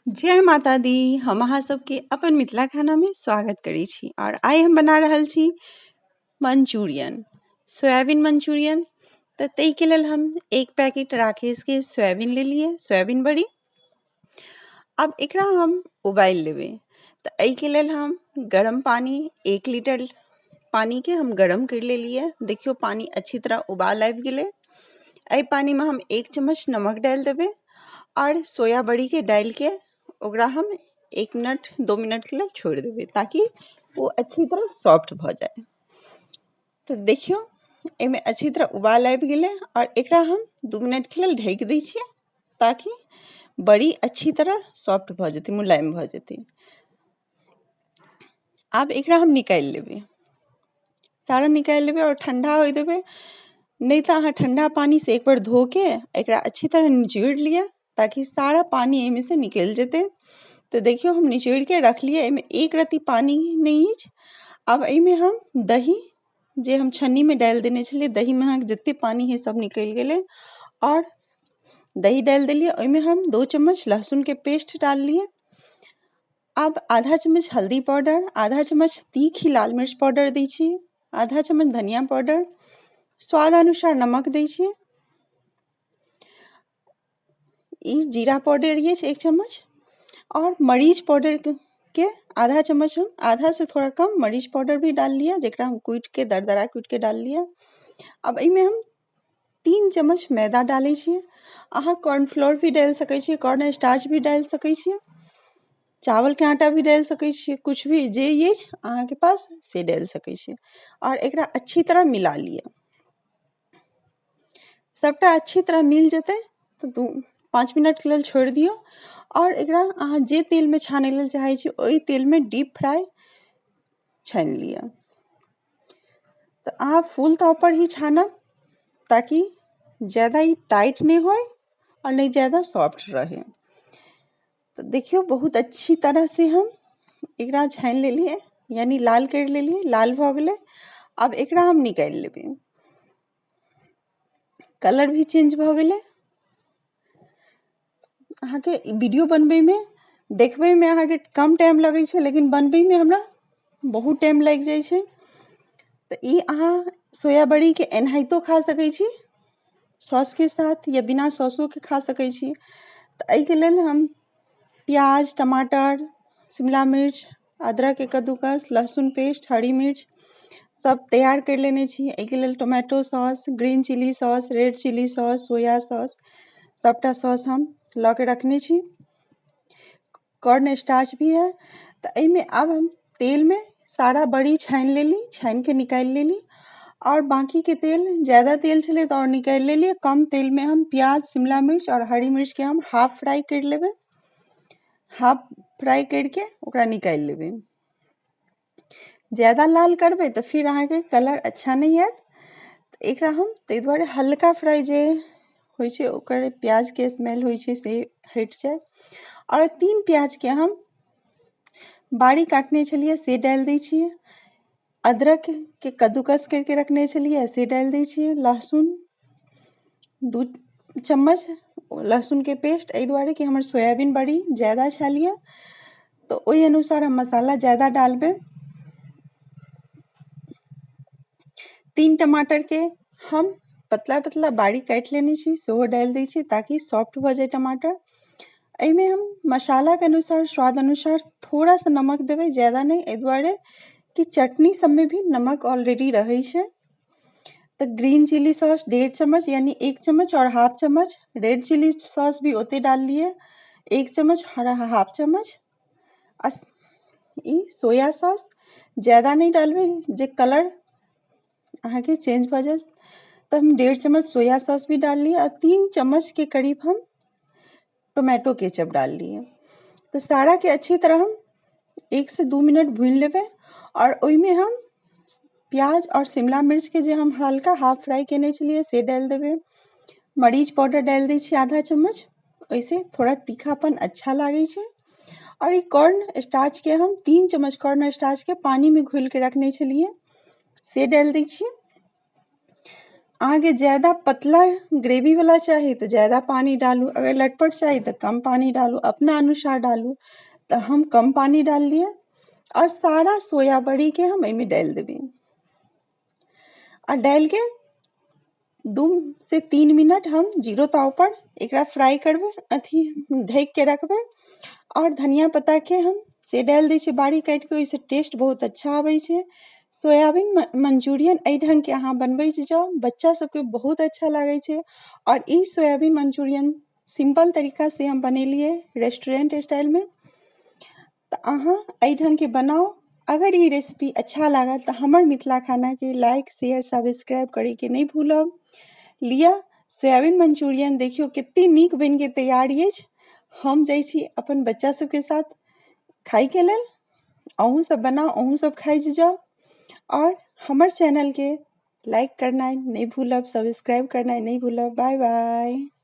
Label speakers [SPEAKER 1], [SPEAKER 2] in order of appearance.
[SPEAKER 1] जय माता दी। हम अहाँ सबके अपन मिथिला खाना में स्वागत करै छी और आइ हम बना रहल छी मंचूरियन, सोयाबीन मंचूरियन। तऽ ताहि के लेल हम एक पैकेट राकेश के सोयाबीन ले लिए, सोयाबीन बड़ी। अब एकरा हम उबाल लेबै। तऽ एहि के लेल हम गरम पानी 1 लीटर पानी के हम गरम कर लेलिए। देखियो पानी अच्छी तरह उबाल आबि गेलै। एहि पानी में हम 1 चम्मच नमक डाल देबै और सोया बड़ी के डाल के ओकरा हम 1 मिनट 2 मिनट के लिए छोड़ देबै ताकि वो अच्छी तरह सॉफ्ट भ जाए। तो देखियो एमे अच्छी तरह उबाल आबि गेलै और एकरा हम 2 मिनट के लिए ढक दै छियै ताकि बड़ी अच्छी तरह सॉफ्ट भ जेतै, मुलायम भ जेतै। आब एकरा हम निकालि लेबै, सारा निकालि लेबै और ठंडा होय देबै। नहीं तो अहाँ ठंडा पानी से एक बार धो के एकरा अच्छी तरह निचोड़ लिया ताकि सारा पानी एमे से निकल जेते। तो देखियो हम निचोड़ के रख लिए, एमे एक रत्ती पानी नहीं अछि। अब एमे हम दही जे हम छन्नी में डाल देने छलिए, दही में अहाँ जत्ते पानी है सब निकल गेलै और दही डाल देलिए। ओइमे हम 2 चम्मच लहसुन के पेस्ट डाल लिए। अब आधा चम्मच हल्दी पाउडर, आधा चम्मच तीखी लाल मिर्च पाउडर दै छी, आधा चम्मच धनिया पाउडर, स्वाद अनुसार नमक दै छियै। ई जीरा पाउडर ये 1 चम्मच और मरीच पाउडर के आधा चम्मच, हम आधा से थोड़ा कम मरीच पाउडर भी डाल लिया, जेकरा हम कूट के दरदरा कूट के डाल लिया। अब एमे हम 3 चम्मच मैदा डालै छियै। अहाँ कॉर्नफ्लोर भी डाल सकै छियै, कॉर्न स्टार्च भी डाल सकै छियै, चावल के आटा भी डाल सकै छियै, कुछ भी जे अछि अहाँ के पास से डाल सकै छियै और एकरा अच्छी तरह मिला लिया। सबटा अच्छी तरह मिल जेतै तो 5 मिनट के लेल छोड़ दियो और एकरा अहाँ जे तेल में छानै लेल चाहे छी ओई तेल में डीप फ्राई छान लिया। तो अहाँ फुल ताव पर ही छानब ताकि ज्यादा ही टाइट नहीं होए और नहीं ज्यादा सॉफ्ट रहे। तो देखियो बहुत अच्छी तरह से हम एकरा छान लेलिए, यानी लाल कर लेलिए, लाल भ गेलै। अब एकरा हम निकाल लेबै, कलर भी चेंज भ गेलै। अहाँ के वीडियो बनबे में देखबे में अहाँ के कम टाइम लगे छै, लेकिन बनबे में हमरा बहुत टाइम लग जाय छै। तो ई अहाँ सोया बड़ी के एनाहितो खा सकै छी सॉस के साथ, या बिना सॉसो के खा सकै छी। तो एहि के लेल हम प्याज, टमाटर, शिमला मिर्च, अदरक के कद्दूकस, लहसुन पेस्ट, हरी मिर्च सब तैयार कर लेने छी। एहि के लेल tomato sauce, green chilli sauce, red chilli sauce, soya sauce सबटा सॉस हम ला के रखने छी। कॉर्न स्टार्च भी है। तो एमे अब हम तेल में सारा बड़ी छान लेली, छान के निकाल लेली और बाकी के तेल, ज्यादा तेल छले तो और निकाल लेली। कम तेल में हम प्याज, शिमला मिर्च और हरी मिर्च के हम हाफ फ्राई कर लेबै, हाफ फ्राई करके ओकरा निकाल लेबै। ज्यादा लाल करबै तो फिर अहाँ के कलर अच्छा नहीं आयत। एकरा हम तै दुआरे हल्का फ्राई जे होय छै, ओकर प्याज के स्मेल होय छै से हट जाए। और 3 प्याज के हम बारी काटने छलिए से डाल दै छियै, अदरक के कद्दूकस करके रखने छलिए से डाल दै छियै, लहसुन 2 चम्मच लहसुन के पेस्ट, एहि दुआरे कि हमर सोयाबीन बड़ी ज्यादा छलिए तो ओहि अनुसार हम मसाला ज्यादा डालबै। 3 टमाटर के हम पतला पतला बारीक काटि लेने छी, सेहो डाल दै छी ताकि सॉफ्ट भ जाए टमाटर। एहिमे हम मसाला के अनुसार, स्वाद अनुसार थोड़ा सा नमक देबै, ज्यादा नहीं, एहि दुआरे कि चटनी सब में भी नमक ऑलरेडी रहे छै। तो ग्रीन चिली सॉस 1.5 चम्मच, यानी 1 चम्मच और हाफ चम्मच, रेड चिली सॉस भी ओते डाल लिए 1 चम्मच और हाफ चम्मच। ई सोया सॉस ज्यादा नहीं डालबै जे कलर अहाँ के चेंज भ जाए। तो हम 1.5 चम्मच सोया सॉस भी डाल लिए और 3 चम्मच के करीब हम टोमेटो केचप डाल लिए। तो सारा के अच्छी तरह हम 1 से 2 मिनट भून लेबै और ओइमे हम प्याज और शिमला मिर्च के जे हम हल्का हाफ फ्राई केने छलिए से डाल देबै। मरीच पाउडर डाल दै छी आधा चम्मच, ओइसे थोड़ा तीखापन अच्छा लागे छै। और ई कॉर्न स्टार्च के हम 3 चम्मच कॉर्न स्टार्च के पानी में घोल के रखने छलिए से डाल दै छियै। अहाँके ज़्यादा पतला ग्रेवी वाला चाही तो ज़्यादा पानी डालू, अगर लटपट चाही तो कम पानी डालू, अपना अनुसार डालू। तो हम कम पानी डाल लिए और सारा सोया बड़ी के हम एमे डाल देबे और डाल के 2 से 3 मिनट हम जीरो ताव पर एकरा फ्राई करबे, अथी ढक के रखबे और धनिया पत्ता के हम से डाल दै छियै बारीक काटि के, ओइसे टेस्ट बहुत अच्छा आबै छै। सोयाबीन मंचूरियन एहि ढंग के अहाँ बनबै जाउ, बच्चा सबके बहुत अच्छा लागै छै। और ई सोयाबीन मंचूरियन सिंपल तरीका से हम बनेलिए रेस्टोरेंट स्टाइल में। तो अहाँ एहि ढंग के बनाओ। अगर ई रेसिपी अच्छा लागल तो हमर मिथिला खाना के लाइक शेयर सब्सक्राइब करे के नहीं भूलब। लिअ सोयाबीन मंचूरियन, देखियो कते नीक बन के तैयार अछि। हम जाइ छी अपन बच्चा सबके साथ खाइ के लेल, अहूँ सब बनाओ, अहूँ सब खाइ जाओ और हमर चैनल के लाइक करनाइ नहीं भूलब, सब्सक्राइब करनाइ नहीं भूलब। Bye bye.